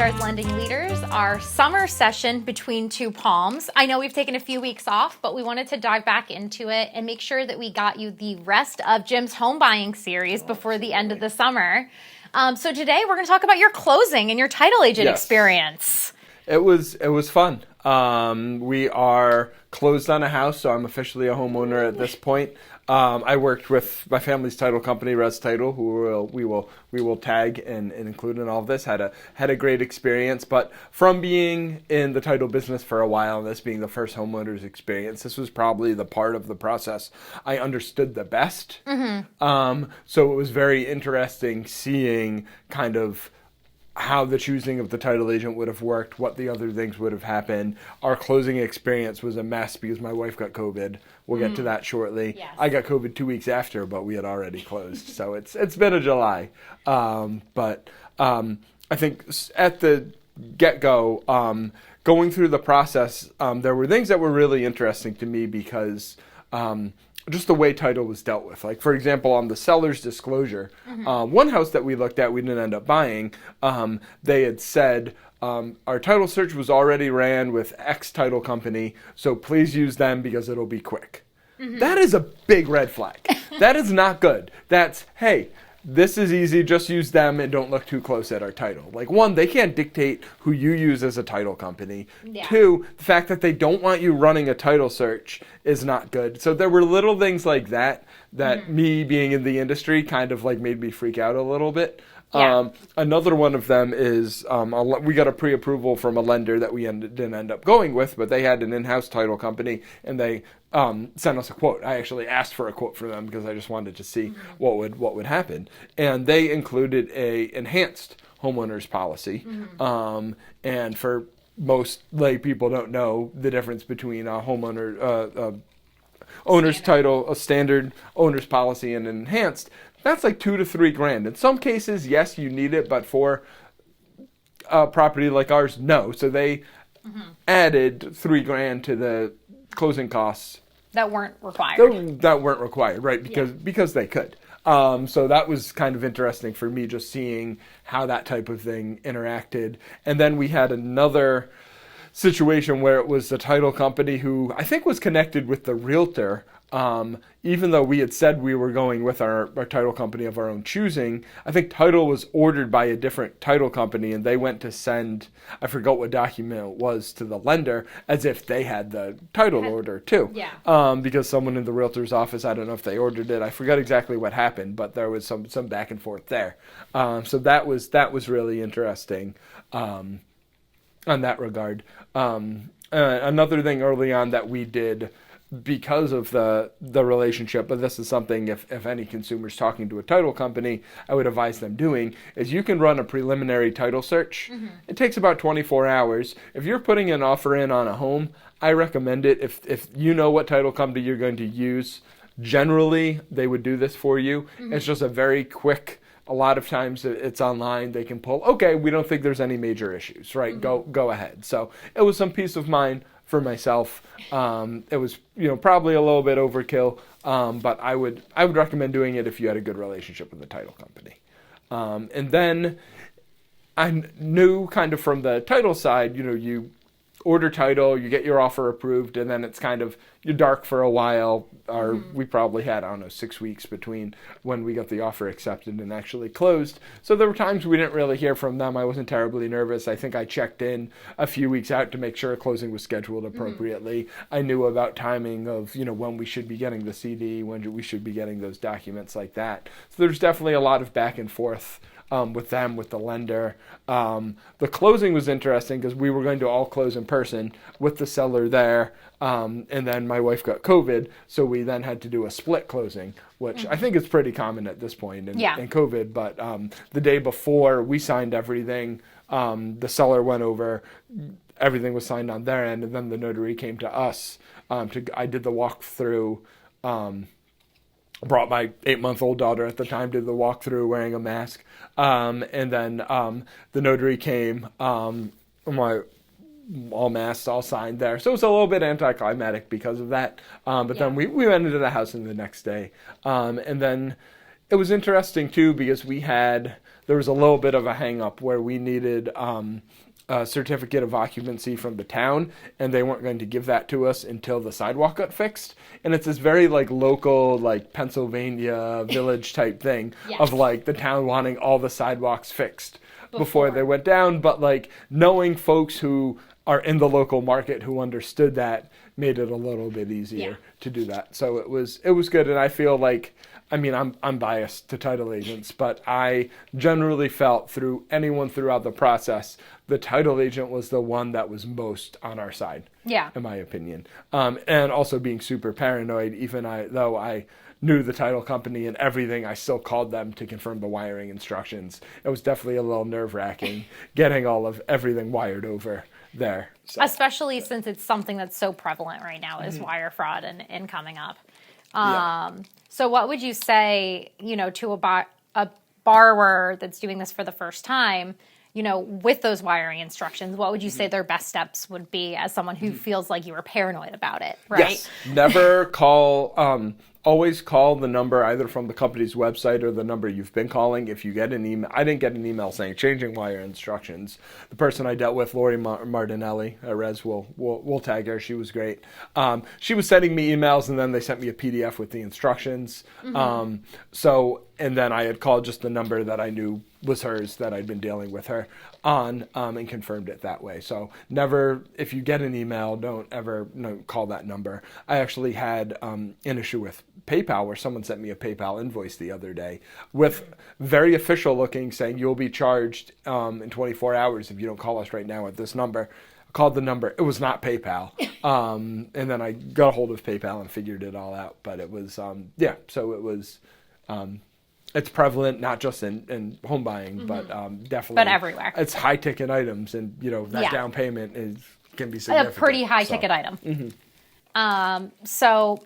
LodeStar's Lending Leaders, our summer session between two palms. I know we've taken a few weeks off, but we wanted to dive back into it and make sure that we got you the rest of Jim's home buying series before the end of the summer. So today we're going to talk about your closing and your title agent experience. It was fun. We are closed on a house, so I'm officially a homeowner at this point. I worked with my family's title company, Res Title, who we will tag and include in all of this. Had a great experience, but from being in the title business for a while, and this being the first homeowner's experience, this was probably the part of the process I understood the best. So it was very interesting seeing kind of how the choosing of the title agent would have worked, what the other things would have happened. Our closing experience was a mess because my wife got COVID. We'll get to that shortly. Yes. I got COVID 2 weeks after, but we had already closed. So it's been a July. But I think at the get-go, going through the process, there were things that were really interesting to me because just the way title was dealt with. Like, for example, on the seller's disclosure, one house that we looked at, we didn't end up buying, they had said, our title search was already ran with X title company, so please use them because it'll be quick. That is a big red flag. That is not good. That's, hey, this is easy, just use them and don't look too close at our title. Like, one, they can't dictate who you use as a title company. Yeah. Two, the fact that they don't want you running a title search is not good. So there were little things like that me being in the industry kind of like made me freak out a little bit. Yeah. Another one of them is we got a pre-approval from a lender that we didn't end up going with, but they had an in-house title company, and they sent us a quote. I actually asked for a quote for them because I just wanted to see what would happen, and they included a enhanced homeowners policy. And for most lay people don't know the difference between a homeowner owner's title, a standard owner's policy, and an enhanced. That's like $2,000 to $3,000. In some cases, yes, you need it, but for a property like ours, no. So they added $3,000 to the closing costs That weren't required. That weren't required, right? Because they could. So that was kind of interesting for me, just seeing how that type of thing interacted. And then we had another situation where it was the title company who I think was connected with the realtor. Even though we had said we were going with our title company of our own choosing, I think title was ordered by a different title company, and they went to send, I forgot what document it was, to the lender as if they had the title order too. Yeah. Because someone in the realtor's office, I don't know if they ordered it, I forgot exactly what happened, but there was some back and forth there. So that was really interesting on that regard. Another thing early on that we did because of the relationship, but this is something if any consumer's talking to a title company, I would advise them doing, is you can run a preliminary title search. It takes about 24 hours. If you're putting an offer in on a home, I recommend it. If you know what title company you're going to use, generally they would do this for you. It's just a very quick, a lot of times it's online, they can pull, okay, we don't think there's any major issues, right? Go ahead. So it was some peace of mind for myself. It was, probably a little bit overkill, but I would recommend doing it if you had a good relationship with the title company. And then I knew kind of from the title side, you order title, you get your offer approved, and then it's kind of, you're dark for a while. We probably had, 6 weeks between when we got the offer accepted and actually closed. So there were times we didn't really hear from them. I wasn't terribly nervous. I think I checked in a few weeks out to make sure closing was scheduled appropriately. I knew about timing of, when we should be getting the CD, when we should be getting those documents like that. So there's definitely a lot of back and forth with them, with the lender. The closing was interesting because we were going to all close in person with the seller there, and then my wife got COVID, so we then had to do a split closing, which I think is pretty common at this point in COVID. But the day before we signed everything, the seller went over, everything was signed on their end, and then the notary came to us. I did the walkthrough. Brought my 8-month-old daughter at the time, did the walkthrough wearing a mask. And then the notary came, all masked, all signed there. So it was a little bit anticlimactic because of that. But then we went into the house the next day. And then it was interesting, too, because we had there was a little bit of a hang up where we needed a certificate of occupancy from the town, and they weren't going to give that to us until the sidewalk got fixed. And it's this very like local, like Pennsylvania village type thing of like the town wanting all the sidewalks fixed before they went down. But like knowing folks who are in the local market who understood that made it a little bit easier to do that. So it was good. And I feel like, I mean, I'm biased to title agents, but I generally felt anyone throughout the process, the title agent was the one that was most on our side. Yeah. In my opinion. And also being super paranoid, though I knew the title company and everything, I still called them to confirm the wiring instructions. It was definitely a little nerve-wracking getting all of everything wired over there. So. Especially since it's something that's so prevalent right now is wire fraud and coming up. So what would you say, to a borrower that's doing this for the first time, with those wiring instructions, what would you say their best steps would be as someone who feels like you were paranoid about it, right? Yes. Never call, always call the number either from the company's website or the number you've been calling. If you get an email, I didn't get an email saying changing wire instructions. The person I dealt with, Lori Martinelli, Rez, we'll tag her. She was great. She was sending me emails, and then they sent me a PDF with the instructions. And then I had called just the number that I knew was hers that I'd been dealing with her on, and confirmed it that way. So never, if you get an email, don't ever call that number. I actually had an issue with PayPal where someone sent me a PayPal invoice the other day with very official looking saying you'll be charged in 24 hours if you don't call us right now at this number. I called the number. It was not PayPal. And then I got a hold of PayPal and figured it all out. But it was, so it was... it's prevalent not just in home buying, but definitely. But everywhere. It's high ticket items, and that down payment can be significant. A pretty high ticket item. So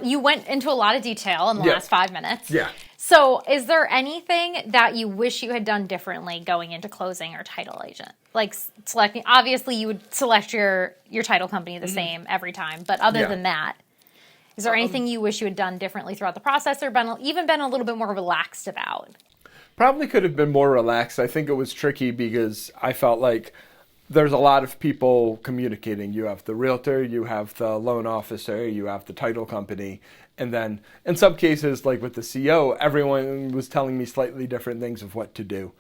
you went into a lot of detail in the last 5 minutes. Yeah. So is there anything that you wish you had done differently going into closing or title agent? Like selecting, obviously you would select your title company the same every time, but other than that. Is there anything you wish you had done differently throughout the process or even been a little bit more relaxed about? Probably could have been more relaxed. I think it was tricky because I felt like there's a lot of people communicating. You have the realtor, you have the loan officer, you have the title company. And then in some cases, like with the CO, everyone was telling me slightly different things of what to do.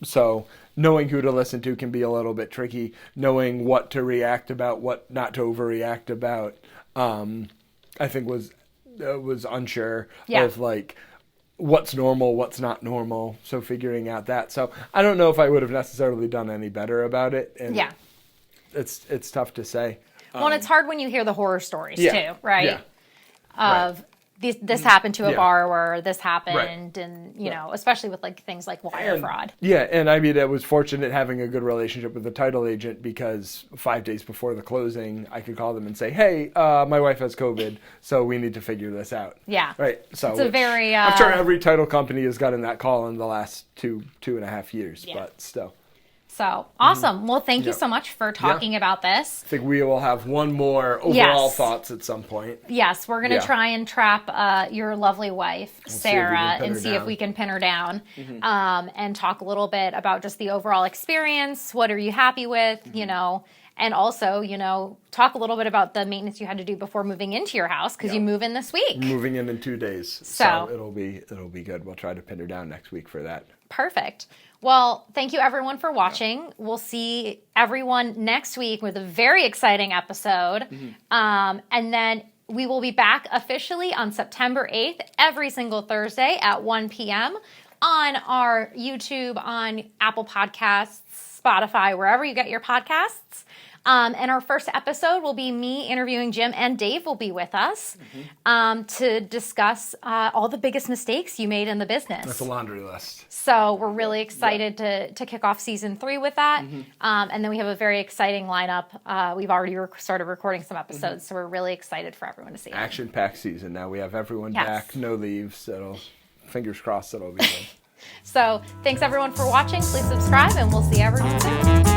So knowing who to listen to can be a little bit tricky. Knowing what to react about, what not to overreact about. I think was unsure of like what's normal, what's not normal. So figuring out that. So I don't know if I would have necessarily done any better about it. And it's tough to say. Well, and it's hard when you hear the horror stories too, right? Of this happened to a borrower, this happened, and especially with like things like wire fraud. Yeah, and I mean, I was fortunate having a good relationship with the title agent because 5 days before the closing, I could call them and say, "Hey, my wife has COVID, so we need to figure this out." Yeah, right. So it's a very. I'm sure every title company has gotten that call in the last two and a half years, but still. So awesome. Well, thank you so much for talking about this. I think we will have one more overall thoughts at some point. Yes, we're going to try and trap your lovely wife, Sarah, and see if we can pin her down and talk a little bit about just the overall experience. What are you happy with, and also, talk a little bit about the maintenance you had to do before moving into your house because you move in this week. Moving in 2 days. So it'll be good. We'll try to pin her down next week for that. Perfect. Well, thank you everyone for watching. We'll see everyone next week with a very exciting episode. And then we will be back officially on September 8th, every single Thursday at 1 p.m. on our YouTube, on Apple Podcasts, Spotify, wherever you get your podcasts. And our first episode will be me interviewing Jim, and Dave will be with us to discuss all the biggest mistakes you made in the business. That's a laundry list. So we're really excited to kick off season 3 with that. And then we have a very exciting lineup. We've already started recording some episodes, so we're really excited for everyone to see it. Action-packed season. Now we have everyone back, no leaves. Fingers crossed it'll be good. So thanks everyone for watching. Please subscribe, and we'll see everyone soon.